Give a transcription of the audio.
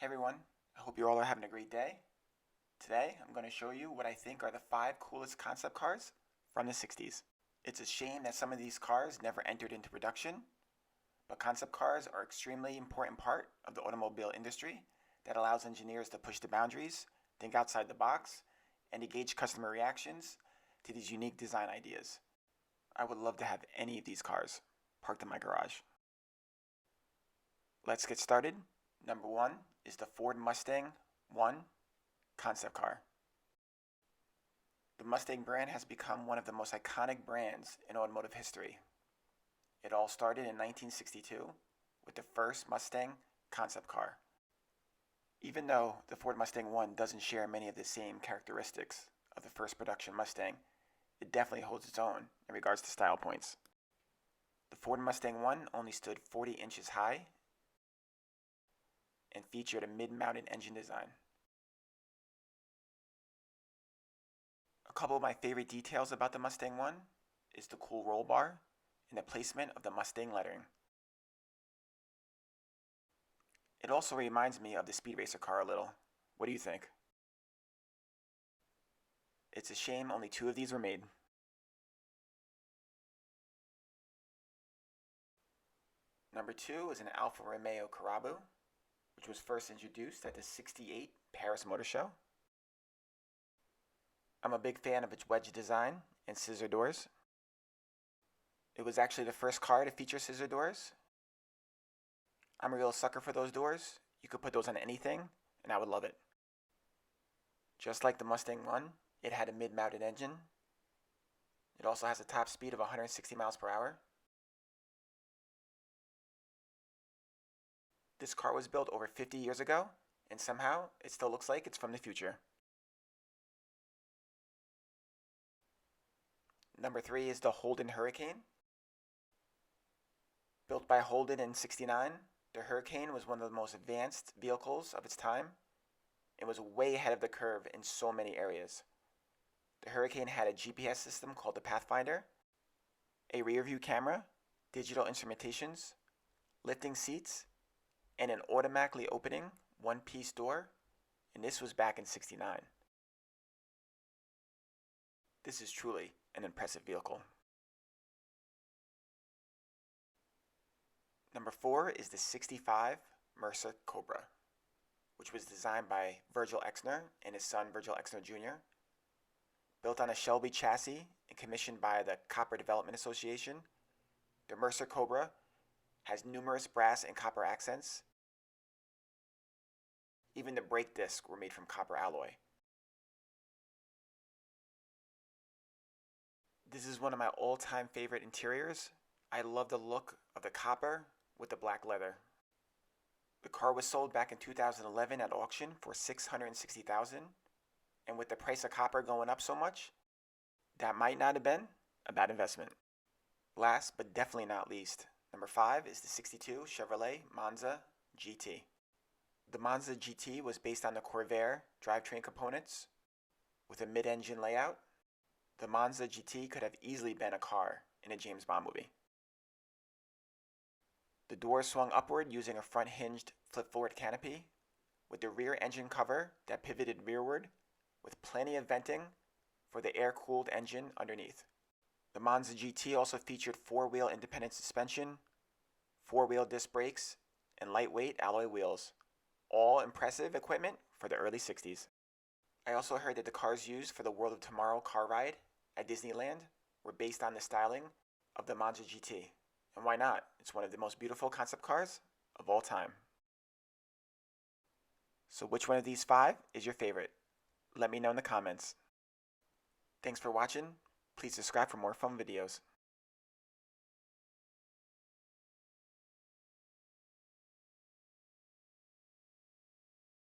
everyone, I hope you all are having a great day. Today I'm going to show you what I think are the 5 coolest concept cars from the 60s. It's a shame that some of these cars never entered into production, but concept cars are an extremely important part of the automobile industry that allows engineers to push the boundaries, think outside the box, and to gauge customer reactions to these unique design ideas. I would love to have any of these cars parked in my garage. Let's get started. Number 1 is the Ford Mustang One concept car. The Mustang brand has become one of the most iconic brands in automotive history. It all started in 1962 with the first Mustang concept car. Even though the Ford Mustang One doesn't share many of the same characteristics of the first production Mustang, it definitely holds its own in regards to style points. The Ford Mustang One only stood 40 inches high and featured a mid-mounted engine design. A couple of my favorite details about the Mustang One is the cool roll bar and the placement of the Mustang lettering. It also reminds me of the Speed Racer car a little. What do you think? It's a shame only 2 of these were made. Number 2 is an Alfa Romeo Carabu, which was first introduced at the '68 Paris Motor Show. I'm a big fan of its wedge design and scissor doors. It was actually the first car to feature scissor doors. I'm a real sucker for those doors. You could put those on anything, and I would love it. Just like the Mustang One, it had a mid-mounted engine. It also has a top speed of 160 miles per hour. This car was built over 50 years ago, and somehow it still looks like it's from the future. Number 3 is the Holden Hurricane. Built by Holden in '69, the Hurricane was one of the most advanced vehicles of its time. It was way ahead of the curve in so many areas. The Hurricane had a GPS system called the Pathfinder, a rear view camera, digital instrumentations, lifting seats, and an automatically opening one-piece door, and this was back in '69. This is truly an impressive vehicle. Number 4 is the '65 Mercer Cobra, which was designed by Virgil Exner and his son Virgil Exner Jr. Built on a Shelby chassis and commissioned by the Copper Development Association, the Mercer Cobra has numerous brass and copper accents. Even the brake discs were made from copper alloy. This is one of my all-time favorite interiors. I love the look of the copper with the black leather. The car was sold back in 2011 at auction for $660,000, and with the price of copper going up so much, that might not have been a bad investment. Last but definitely not least, number 5 is the '62 Chevrolet Monza GT. The Monza GT was based on the Corvair drivetrain components with a mid-engine layout. The Monza GT could have easily been a car in a James Bond movie. The doors swung upward using a front-hinged flip-forward canopy with the rear engine cover that pivoted rearward with plenty of venting for the air-cooled engine underneath. The Monza GT also featured 4-wheel independent suspension, 4-wheel disc brakes, and lightweight alloy wheels. All impressive equipment for the early '60s. I also heard that the cars used for the World of Tomorrow car ride at Disneyland were based on the styling of the Monza GT. And why not? It's one of the most beautiful concept cars of all time. So which one of these 5 is your favorite? Let me know in the comments. Thanks for watching. Please subscribe for more fun videos.